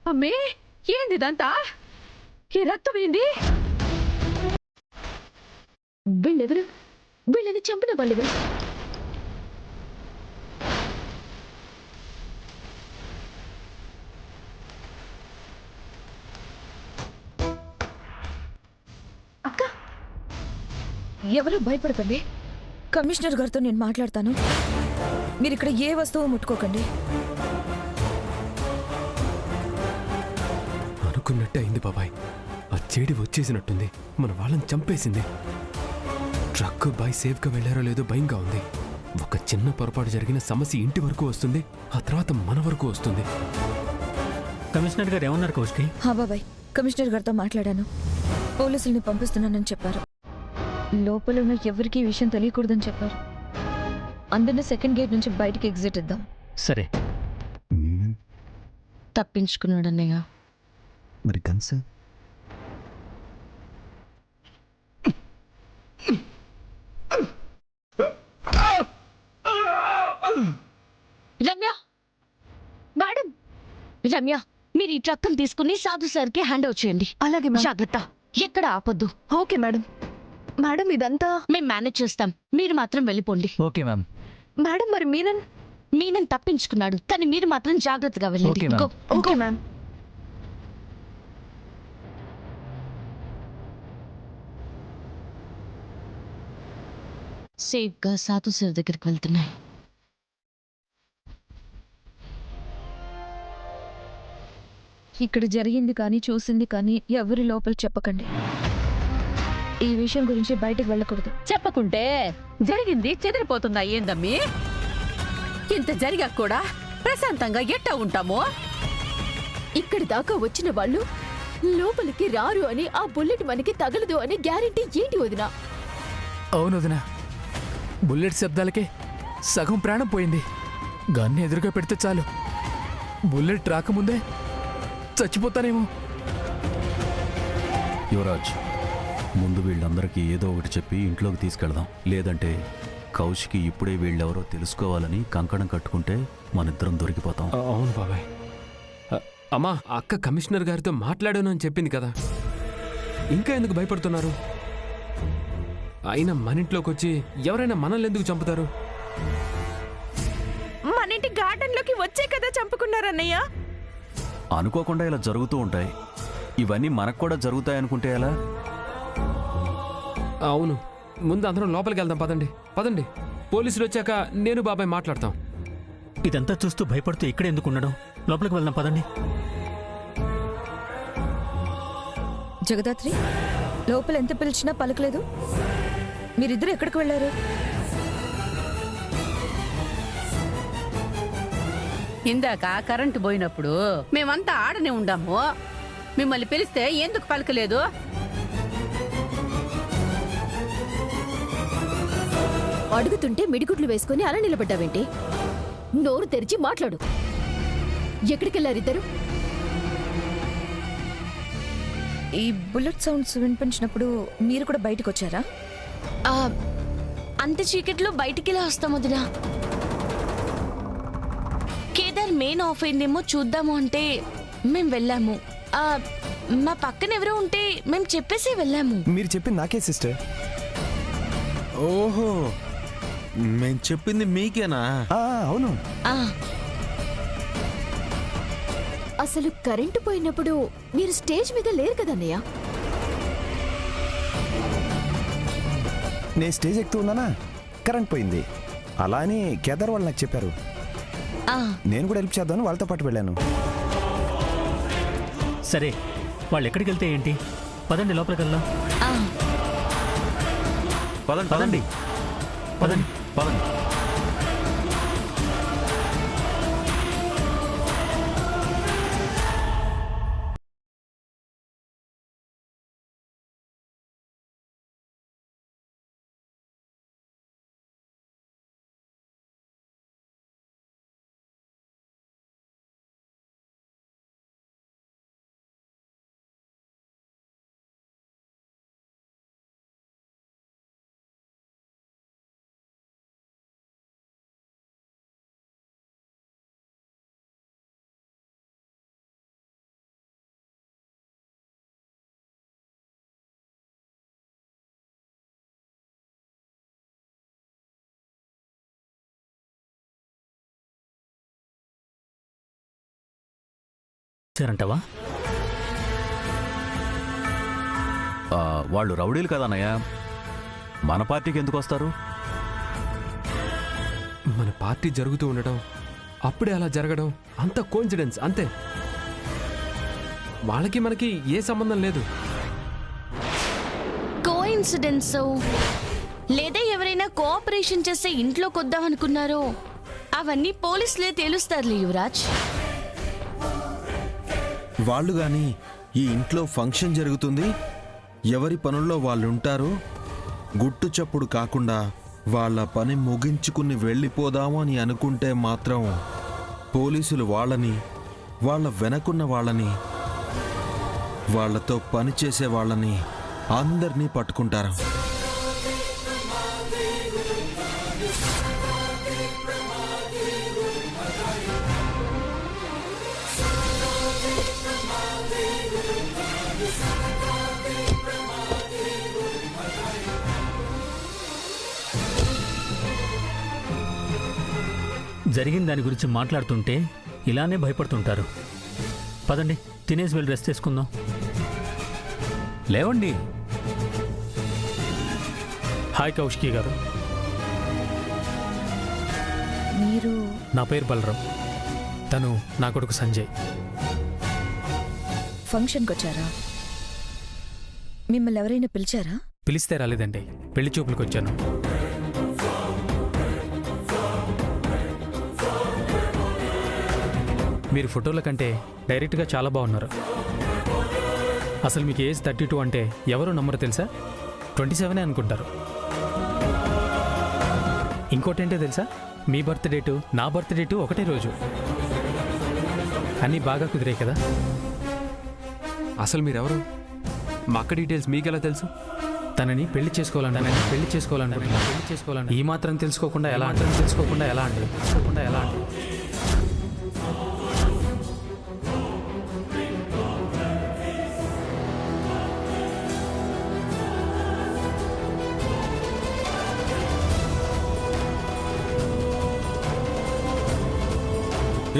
అమ్మే, ఏందిదంతా? ఈ రక్తం ఏంది? వీళ్ళెవరు? వీళ్ళని చంపిన వాళ్ళెవరు? అక్క, ఎవరు భయపడకండి. కమిషనర్ గారితో నేను మాట్లాడతాను. మీరు ఇక్కడ ఏ వస్తువు ముట్టుకోకండి. అనుకున్నట్టే అయింది బాబాయ్. ఆ చెడి వచ్చేసినట్టుంది. మన వాళ్ళని చంపేసింది. ట్రక్ బాయ్ సేఫ్గా వెళ్ళారో లేదో భయంగా ఉంది. ఒక చిన్న పొరపాటు జరిగిన సమస్య ఇంటి వరకు వస్తుంది, ఆ తర్వాత మన వరకు వస్తుంది. కమిషనర్ గారు ఏమన్నారు కౌశికి? బాబాయ్, కమిషనర్ గారితో మాట్లాడాను. పోలీసుల్ని పంపిస్తున్నానని చెప్పారు. లోపల ఉన్న ఎవరికీ ఈ విషయం తెలియకూడదని చెప్పారు. అందరినీ సెకండ్ గేట్ నుంచి బయటికి ఎగ్జిట్ ఇద్దాం. సరే. తప్పించుకున్నాడు అన్నయ్య. మరి గన్స్ రమ్య, మేడం, రమ్య, మీరు ఈ ట్రక్ తీసుకుని సాధు సార్కి హ్యాండ్ ఓవర్ చేయండి. అలాగే జాగ్రత్త, ఎక్కడ ఆపొద్దు. Okay madam. మేడం ఇదంతా మేము మేనేజ్ చేస్తాం, మీరు మాత్రం వెళ్ళిపోండి. Okay ma'am. మేడం మరి మీనన్ తప్పించుకున్నాడు, కానీ మీరు మాత్రం జాగ్రత్తగా వెళ్ళండి. Okay, ma'am. Okay ma'am. Safe గా సాధు సార్ దగ్గరికి వెళ్తున్నాయి. ఇక్కడ జరిగింది కానీ చూసింది కానీ ఎవరి లోపల చెప్పకండి. ఈ విషయం గురించి బయటకు వెళ్ళకూడదు. చెప్పకుంటే జరిగింది చెదిరిపోతుందా ఏందమ్మీ? ఇంత జరిగా కూడా ప్రశాంతంగా ఎట్టా ఉంటామో? ఇక్కడి దాకా వచ్చిన వాళ్ళు లోపలికి రారు అని, ఆ బుల్లెట్ మనకి తగలదు అని గ్యారెంటీ ఏంటి వదినా? అవును వదినా, బుల్లెట్ శబ్దాలకే సగం ప్రాణం పోయింది. గన్ ఎదురుగా పెడితే చాలు, బుల్లెట్ రాకముందే చచ్చిపోతానేమో. యువరాజ్, ముందు వీళ్ళందరికీ ఏదో ఒకటి చెప్పి ఇంట్లోకి తీసుకెళ్దాం. లేదంటే కౌశికి ఇప్పుడే వీళ్ళెవరో తెలుసుకోవాలని కంకణం కట్టుకుంటే మనిద్దరం దొరికిపోతాం. అవును బాబాయ్. అమ్మా, అక్క కమిషనర్ గారితో మాట్లాడాను అని చెప్పింది కదా, ఇంకా ఎందుకు భయపడుతున్నారు? అయినా మన ఇంట్లోకి వచ్చి ఎవరైనా మనల్ని ఎందుకు చంపుతారు? మన ఇంటి గార్డెన్ లోకి వచ్చే కదా చంపుకున్నారన్నయ్య. అనుకోకుండా ఇలా జరుగుతూ ఉంటాయి. ఇవన్నీ మనకు కూడా జరుగుతాయనుకుంటే ఎలా? అవును, ముందు అందరం లోపలికి వెళ్దాం. పదండి పదండి, పోలీసులు వచ్చాక నేను బాబాయ్ మాట్లాడతాం. ఇదంతా చూస్తూ భయపడుతూ ఇక్కడ ఎందుకు ఉండడం? లోపలికి వెళ్దాం పదండి. జగదాత్రి, లోపల ఎంత పిలిచినా పలకలేదు. మీరిద్దరు ఎక్కడికి వెళ్ళారు? ఇందాక కరెంటు పోయినప్పుడు మేమంతా ఆడనే ఉండాము. మిమ్మల్ని పిలిస్తే ఎందుకు పలకలేదు? అడుగుతుంటే మిడిగుడ్లు వేసుకుని అలా నిలబడ్డావేంటి? నోరు తెరిచి మాట్లాడు. ఎక్కడికెళ్ళారిద్దరు? ఈ బుల్లెట్ సౌండ్స్ వినిపించినప్పుడు మీరు కూడా బయటకు వచ్చారా? అంత చీకట్లో బయటికి ఎలా వస్తాం వదినా? కేదార్ మెయిన్ ఆఫ్ అయిందేమో చూద్దాము అంటే మేము వెళ్ళాము. మా పక్కన ఎవరో ఉంటే మేము చెప్పేసి వెళ్ళాము. మీరు చెప్పింది నాకే సిస్టర్. ఓహో, మేం చెప్పింది మీకేనా? అవును. అసలు కరెంటు పోయినప్పుడు మీరు స్టేజ్ మీద లేరు కదన్నయ్య. నేను స్టేజ్ ఎక్కుతూ ఉన్నానా, కరెంట్ పోయింది. అలా అని కేదార్ వాళ్ళు నాకు చెప్పారు. నేను కూడా హెల్ప్ చేద్దాను, వాళ్ళతో పాటు వెళ్ళాను. సరే, వాళ్ళు ఎక్కడికి వెళ్తే ఏంటి? పదండి లోపలికి వెళ్దాం. పదండి పదండి పదండి పదండి. సరంటవా? వాళ్ళు రౌడీలు కదా అన్నయ్య, మన పార్టీకి ఎందుకు వస్తారు? మన పార్టీ జరుగుతూ ఉండడం, అప్పుడే అలా జరగడం అంత కోఇన్సిడెన్స్ అంతే. వాళ్ళకి మనకి ఏ సంబంధం లేదు. కోఇన్సిడెన్స్ లేదా ఎవరైనా కోఆపరేషన్ చేస్తే ఇంట్లోకి వద్దామనుకున్నారో అవన్నీ పోలీసులే తేలుస్తారులే యువరాజ్. వాళ్ళు గాని ఈ ఇంట్లో ఫంక్షన్ జరుగుతుంది, ఎవరి పనుల్లో వాళ్ళు ఉంటారు, గుట్టు చప్పుడు కాకుండా వాళ్ళ పని ముగించుకుని వెళ్ళిపోదాము అని అనుకుంటే మాత్రం పోలీసులు వాళ్ళని, వాళ్ళ వెనకున్న వాళ్ళని, వాళ్లతో పనిచేసే వాళ్ళని అందరినీ పట్టుకుంటారు. జరిగిన దాని గురించి మాట్లాడుతుంటే ఇలానే భయపడుతుంటారు. పదండి, తినేసి వెళ్ళి రెస్ట్ తీసుకుందాం. లేవండి. హాయ్ కౌశికి గారు. మీరు నా పేరు బలరాం, తను నా కొడుకు సంజయ్. ఫంక్షన్కి వచ్చారా? మిమ్మల్ని ఎవరైనా పిలిచారా? పిలిస్తే రాలేదండి, పెళ్లి చూపులకు వచ్చాను. మీరు ఫోటోల కంటే డైరెక్ట్గా చాలా బాగున్నారు. అసలు మీకు ఏజ్ 32 అంటే ఎవరు నమ్మరు తెలుసా? 27 అనుకుంటారు. ఇంకోటేంటో తెలుసా? మీ బర్త్ డేటు నా బర్త్ డేటు ఒకటే రోజు. అన్నీ బాగా కుదిరాయి కదా. అసలు మీరెవరు? మా అక్క డీటెయిల్స్ మీకెలా తెలుసు? తనని పెళ్లి చేసుకోవాలని ఈ మాత్రం తెలుసుకోకుండా ఎలా అండి?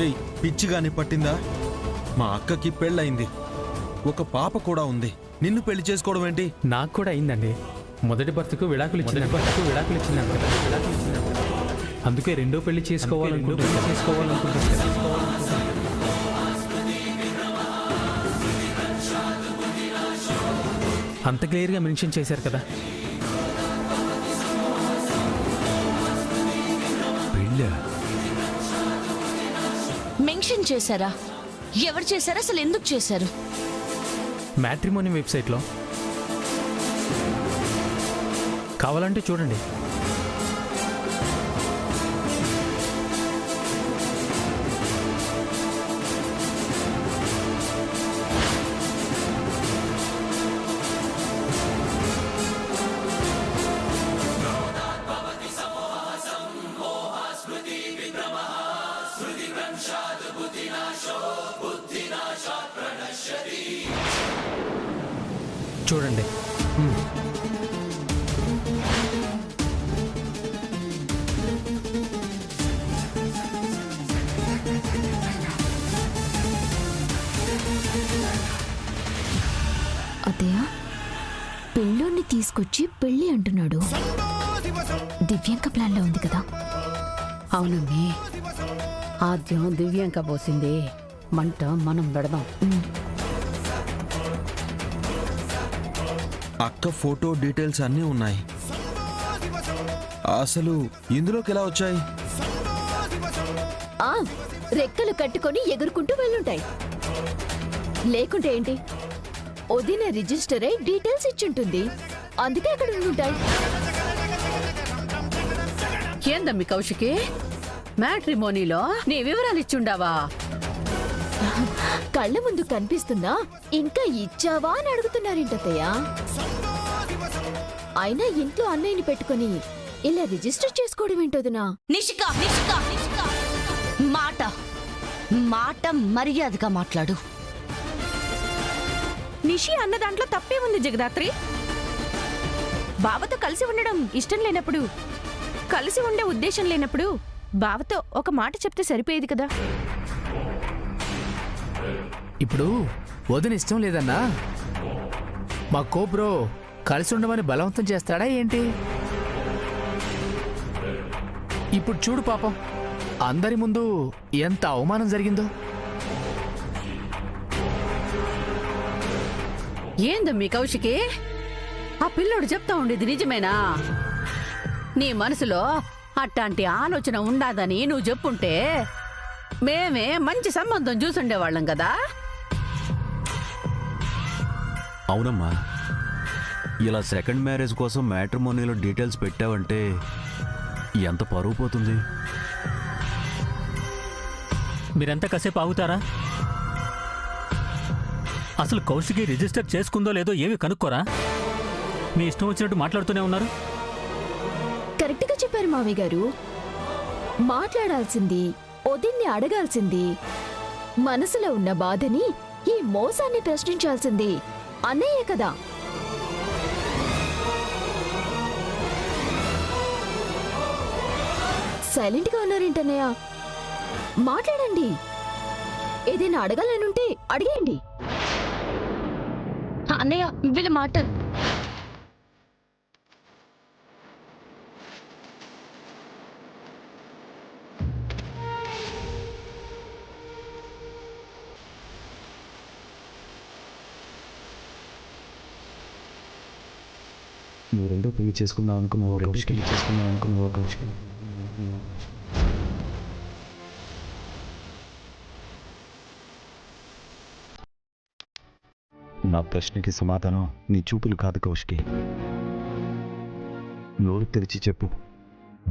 ఏయ్, పిచ్చిగాని పట్టిందా? మా అక్కకి పెళ్ళయింది, ఒక పాప కూడా ఉంది. నిన్ను పెళ్లి చేసుకోవడం ఏంటి? నాకు కూడా అయిందండి. మొదటి భర్తకు విడాకులు ఇచ్చింది. అందుకే రెండో పెళ్లి చేసుకోవాలనుకుంటున్నాను. అంత క్లియర్గా మెన్షన్ చేశారు కదా. పెళ్ళా? మెన్షన్ చేశారా? ఎవరు చేశారు? అసలు ఎందుకు చేశారు? మ్యాట్రిమోనీ వెబ్సైట్లో కావాలంటే చూడండి. చూడండి. అత్తయ్య, పెళ్ళోన్ని తీసుకొచ్చి పెళ్ళి అంటున్నాడు. దివ్యాంక ప్లాన్లో ఉంది కదా. అవునమ్మి, ఆద్యం దివ్యాంక పోసింది మంట మనం పెడదాం. అక్క ఫోటో డీటెయిల్స్ అన్నీ ఉన్నాయి. అసలు ఇందులోకి ఎలా వచ్చాయి? రెక్కలు కట్టుకొని ఎగురుకుంటూ వెళ్ళుంటాయి. లేకుంటే ఏంటి, వదిన రిజిస్టర్ అయి డీటెయిల్స్ ఇచ్చుంటుంది. అందుకే అక్కడ ఉంటాయి. ఏందమ్మి కౌశికి, మ్యాట్రిమోనీలో నీ వివరాలు ఇచ్చుండావా? కళ్ళ ముందు కనిపిస్తున్నా ఇంకా ఇచ్చావా అని అడుగుతున్నారేంటత్తయ్య. అయినా ఇంట్లో అన్నయ్యని పెట్టుకుని ఇలా రిజిస్టర్ చేసుకోవడం ఏంటోదినా? నిషిక మాట మర్యాదగా మాట్లాడు. నిషి అన్న దాంట్లో తప్పే ఉంది జగదాత్రి. బావతో కలిసి ఉండడం ఇష్టం లేనప్పుడు, కలిసి ఉండే ఉద్దేశం లేనప్పుడు బావతో ఒక మాట చెప్తే సరిపోయేది కదా. ఇప్పుడు వదిన ఇష్టం లేదన్నా మా కోబ్రో కలిసి ఉండమని బలవంతం చేస్తాడా ఏంటి? ఇప్పుడు చూడు పాపం, అందరి ముందు ఎంత అవమానం జరిగిందో. ఏందమ్మీ కౌశికి, ఆ పిల్లోడు చెప్తా ఉండేది నిజమేనా? నీ మనసులో అట్లాంటి ఆలోచన ఉండాదని నువ్వు చెప్పుంటే మేమే మంచి సంబంధం చూసుండేవాళ్ళం కదా. అవునమ్మా, ఇలా సెకండ్ మ్యారేజ్ కోసం మ్యాట్రిమోనీలో డీటెయిల్స్ పెట్టావంటే ఎంత పరువు పోతుంది. మీరంతా కాసేపు ఆగుతారా? అసలు కౌశికి రిజిస్టర్ చేసుకుందో లేదో ఏమి కనుక్కోరా? మీ ఇష్టం వచ్చినట్టు మాట్లాడుతూనే ఉన్నారు. కరెక్ట్ గా చెప్పారు మావయ్య గారు. మాట్లాడాల్సింది, వదిన్ని అడగాల్సింది, మనసులో ఉన్న బాధని, ఈ మోసాన్ని ప్రశ్నించాల్సింది అన్నయ్యే కదా. సైలెంట్ గా ఉన్నారేంటన్నయ్య? మాట్లాడండి. ఏదైనా అడగాలనుంటే అడిగేయండి. అన్నయ్య వీళ్ళ మాటలు నువ్వు రెండో పెళ్లి చేసుకుందాం అనుకున్నావు కౌశికి, చేసుకుందాం అనుకున్నావు కౌశికి. నా ప్రశ్నకి సమాధానం నీ చూపులు కాదు కౌశికి. నోరు తెరిచి చెప్పు,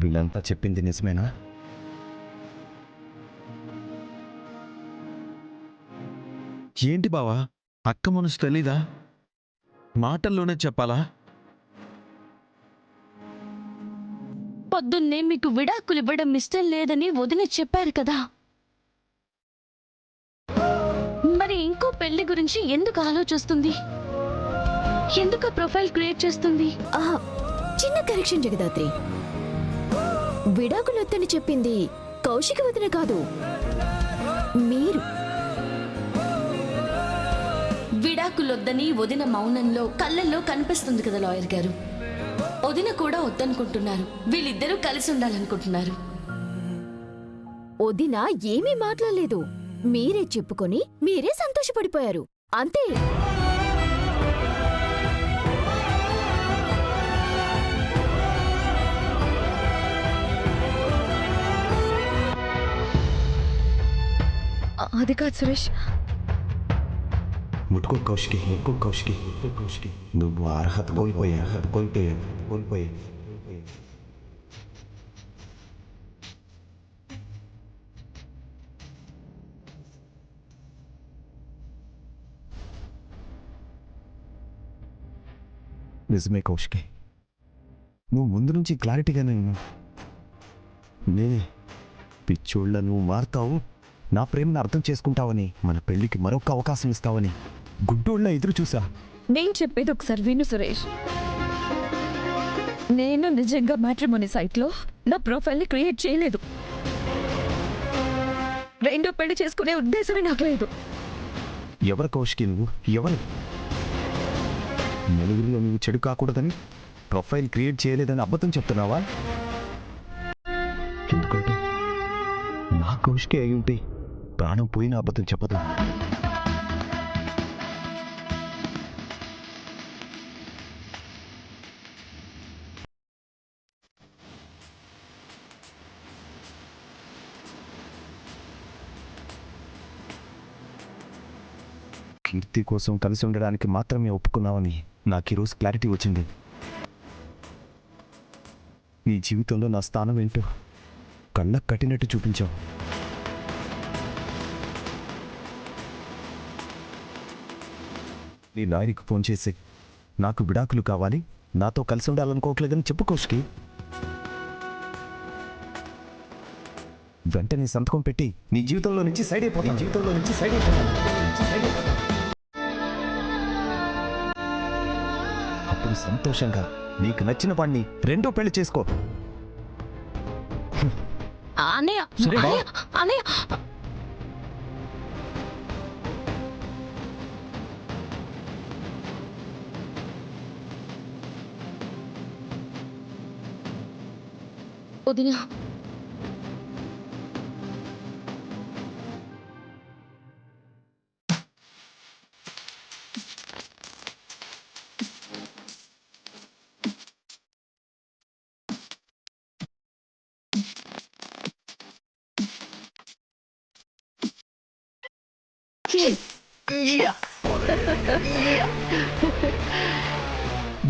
వీళ్ళంతా చెప్పింది నిజమేనా? ఏంటి బావా, అక్క మనసు తెలీదా? మాటల్లోనే చెప్పాలా? పొద్దున్నే మీకు విడాకులు ఇవ్వడం ఇష్టం లేదని వదిన చెప్పారు కదా, మరి ఇంకో పెళ్లి గురించి ఎందుకు ఆలోచిస్తుంది? ఎందుకు ప్రొఫైల్ క్రియేట్ చేస్తుంది? చిన్న కరెక్షన్ జగదాత్రి, విడాకులొద్దని చెప్పింది కౌశిక వదిన కాదు, మీరు. విడాకులొద్దని వదిన మౌనంలో కళ్ళల్లో కనిపిస్తుంది కదా లాయర్ గారు. వదిన కూడా వద్దనుకుంటున్నారు, వీళ్ళిద్దరూ కలిసి ఉండాలనుకుంటున్నారు. వదిన ఏమీ మాట్లాడలేదు, మీరే చెప్పుకొని మీరే సంతోషపడిపోయారు అంతే. అది కాదు సురేష్. ముట్టుకో కౌశికి, ముట్టుకో కౌశికి, ముట్టుకో కౌశికి. నువ్వు అర్హత కోల్పోయా. నిజమే కౌశికి, నువ్వు ముందు నుంచి క్లారిటీగానే పిచ్చోళ్ళ నువ్వు మారుతావు, నా ప్రేమను అర్థం చేసుకుంటావని, మన పెళ్లికి మరొక అవకాశం ఇస్తావని గుడ్డోళ్ళ ఎదురు చూసా. నేను చెప్పేది ఒకసారి విను సురేష్. నేను నిజంగా మ్యాట్రిమోనీ సైట్లో నా ప్రొఫైల్ని క్రియేట్ చేయలేదు. రెండో పెళ్లి చేసుకునే ఉద్దేశమే నాకు లేదు. ఎవరు కౌశికి నువ్వు? ఎవరు? నలుగురిలో నువ్వు చెడు కాకూడదని ప్రొఫైల్ క్రియేట్ చేయలేదని అబద్ధం చెప్తున్నావా? ఎందుకంటే నా కౌశికి అయి ఉంటే ప్రాణం పోయిన అబద్ధం చెప్పదు. కీర్తి కోసం కలిసి ఉండడానికి మాత్రమే ఒప్పుకున్నావని నాకు ఈరోజు క్లారిటీ వచ్చింది. నీ జీవితంలో నా స్థానం ఏంటో కళ్ళకు కట్టినట్టు చూపించావు. నీ లాయర్కి ఫోన్ చేసి నాకు విడాకులు కావాలి, నాతో కలిసి ఉండాలనుకోవట్లేదని చెప్పు కౌశికి. వెంటనే సంతకం పెట్టి నీ జీవితంలో నుంచి సైడ్ అయిపోతాను. అప్పుడు సంతోషంగా నీకు నచ్చిన వాడిని రెండో పెళ్లి చేసుకో. అన్నయ్య, అన్నయ్య, అన్నయ్య. వదిన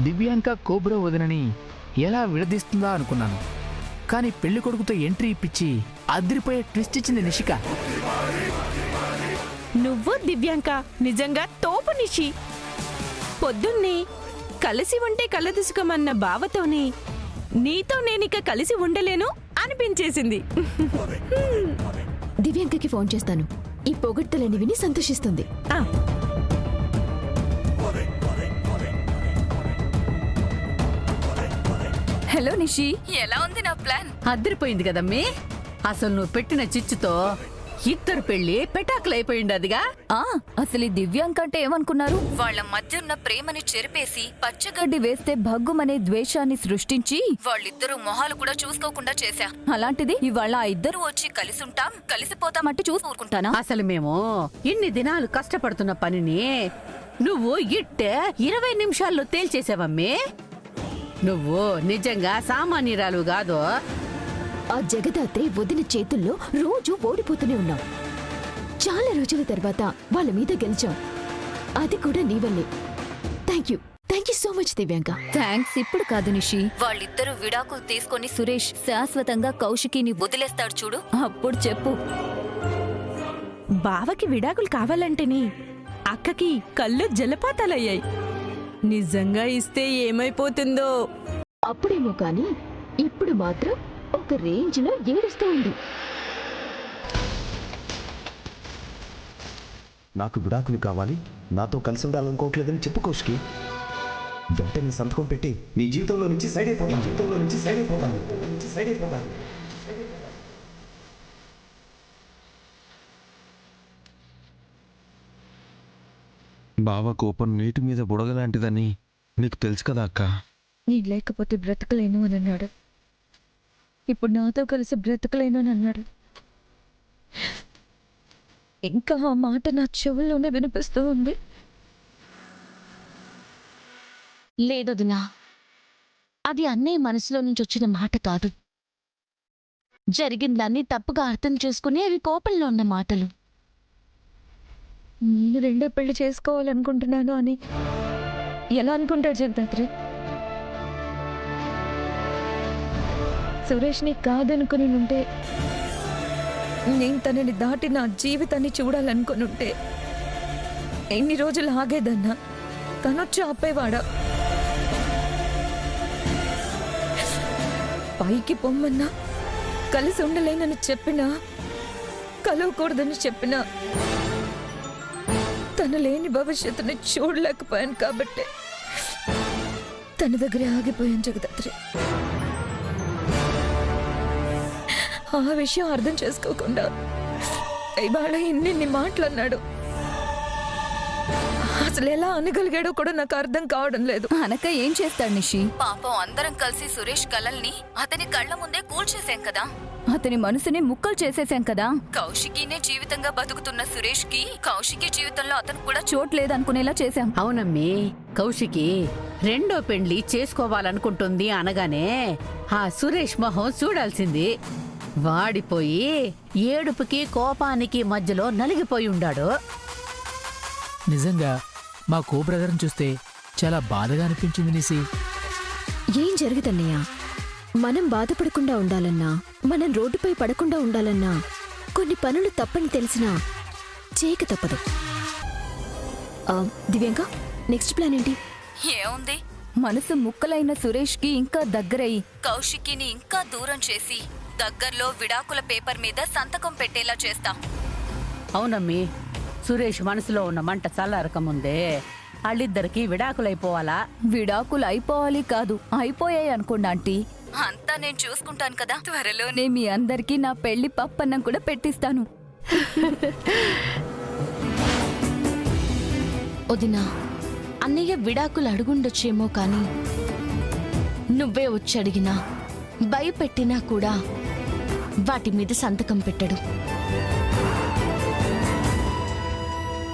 దివ్యాంక కోబ్రో వదినని ఎలా విడదీస్తుందా అనుకున్నాను, కానీ పెళ్లి కొడుకుతో ఎంట్రీ ఇప్పించి అదిరిపోయే ట్విస్ట్ ఇచ్చింది నిషిక. నువ్వు దివ్యాంక నిజంగా తోపు నిషి. పొద్దున్నే కలిసి ఉంటే కలదుసుకమన్న బావతోనే నీతో నేనిక కలిసి ఉండలేను అనిపించేసింది. దివ్యాంకకి ఫోన్ చేస్తాను. ఈ పొగడ్తలని విని సంతోషిస్తుంది. హలో నిషి, ఎలా ఉంది నా ప్లాన్? అద్దరిపోయింది కదమ్మీ. అసలు నువ్వు పెట్టిన చిచ్చుతో ఇద్దరు పెళ్లి పెటాకులైపోయింది. అదిగా అసలు ఈ దివ్యాంక అంటే ఏమనుకున్నారు? వాళ్ళ మధ్య ఉన్న ప్రేమని చెరిపేసి పచ్చగడ్డి వేస్తే భగ్గుమనే ద్వేషాన్ని సృష్టించి వాళ్ళిద్దరూ మొహాలు కూడా చూసుకోకుండా చేశా. అలాంటిది ఇవాళ ఆ ఇద్దరు వచ్చి కలిసుంటాం కలిసిపోతామంటే చూసి ఊరుకుంటానా? అసలు మేము ఇన్ని దినాలు కష్టపడుతున్న పనిని నువ్వు ఇట్టే 20 నిమిషాల్లో తేల్చేసావమ్మే. నువ్వు నిజంగా సామాన్యురాలు కాదు. ఆ జగదాత్రి వదిన చేతుల్లో రోజు ఓడిపోతూనే ఉన్నాం. చాలా రోజుల తర్వాత వాళ్ళ మీద గెలిచాం. అది కూడా నీ వల్లే. Thank you so much Divyanka. Thanks ఇప్పుడు కాదు నిషి. వాళ్ళిద్దరూ విడాకులు తీసుకొని సురేష్ శాశ్వతంగా కౌశికిని వదిలేస్తాడు చూడు, అప్పుడు చెప్పు. బావకి విడాకులు కావాలంటేనే అక్కకి కళ్ళు జలపాతాలయ్యాయి. నిజంగా ఇస్తే ఏమైపోతుందో. అప్పుడేమో కానీ ఇప్పుడు మాత్రం ఒక రేంజ్ లో ఏడుస్తూ ఉంది. నాకు విడాకులు కావాలి, నాతో కలిసి ఉండాలనుకోవట్లేదని చెప్పు కౌశికి. వెంటనే సంతకం పెట్టి నీ జీవితంలో నుంచి సైడ్ అయిపోతాను. బావ కోపం నీటి మీద బుడగలాంటిదని నీకు తెలుసు కదా అక్క. నీ లేకపోతే బ్రతకలేను అని అన్నాడు. ఇప్పుడు నాతో కలిసి బ్రతకలేను అని అన్నాడు. ఇంకా ఆ మాట నా చెవుల్లోనే వినిపిస్తూ ఉంది. లేదొదినా, అది అన్నయ్య మనసులో నుంచి వచ్చిన మాట కాదు. జరిగిందాన్ని తప్పుగా అర్థం చేసుకుని అవి కోపంలో ఉన్న మాటలు. నేను రెండో పెళ్లి చేసుకోవాలనుకుంటున్నాను అని ఎలా అనుకుంటాడు జగదాత్రి? సురేష్ని కాదనుకుని ఉంటే, నేను తనని దాటి నా జీవితాన్ని చూడాలనుకుని ఉంటే ఎన్ని రోజులు ఆగేదన్నా? తనొచ్చి ఆపేవాడా? పైకి పొమ్మన్నా, కలిసి ఉండలేనని చెప్పినా, కలవకూడదని చెప్పినా తను లేని భవిష్యత్తుని చూడలేకపోయాను కాబట్టి తన దగ్గరే ఆగిపోయాను జగదాత్రి. ఆ విషయం అర్థం చేసుకోకుండా ఇవాళ ఇన్ని మాటలన్నాడు. అసలు ఎలా అనగలిగాడో కూడా నాకు అర్థం కావడం లేదు. అనక ఏం చేస్తాడు నిషి? పాపం అందరం కలిసి సురేష్ కలల్ని అతని కళ్ళ ముందే కూల్చేశాం కదా. అతని మనసుని ముక్కలు చేసేసాం కదా. కౌశికినే జీవితంగా బతుకుతున్న సురేష్ కి కౌశికి జీవితంలో అతను కూడా చోట్లేదనుకునేలా చేశాం. అవునమ్మి, కౌశికి రెండో పెండ్లి చేసుకోవాలనుకుంటుంది అనగానే ఆ సురేష్ మొహం చూడాల్సింది. వాడిపోయి ఏడుపుకి కోపానికి మధ్యలో నలిగిపోయి ఉండాడు. నిజంగా మా కో బ్రదర్ని చూస్తే చాలా బాధగా అనిపించింది నిసి. ఏం జరగదన్నయ్య, మనం బాధపడకుండా ఉండాలన్నా, మనం రోడ్డుపై పడకుండా ఉండాలన్నా కొన్ని పనులు తప్పని తెలిసినా చేయక తప్పదు. దివ్యాంక, నెక్స్ట్ ప్లాన్ ఏంటి? ఏముంది, మనసు ముక్కలైన సురేష్ కి ఇంకా దగ్గరై కౌశికిని ఇంకా దూరం చేసి దగ్గర్లో విడాకుల పేపర్ మీద సంతకం పెట్టేలా చేస్తాం. అవునమ్మి, సురేష్ మనసులో ఉన్న మంట చల్లారకముందే వాళ్ళిద్దరికి విడాకులైపోవాలా? విడాకులు అయిపోవాలి కాదు, అయిపోయాయి అనుకోండి ఆంటీ. అంతా నేను చూసుకుంటాను కదా. త్వరలోనే మీ అందరికీ నా పెళ్లి పప్పన్నం కూడా పెట్టిస్తాను. వదినా, అన్నయ్య విడాకులు అడుగుండొచ్చేమో కానీ నువ్వే వచ్చి అడిగినా భయపెట్టినా కూడా వాటి మీద సంతకం పెట్టడు.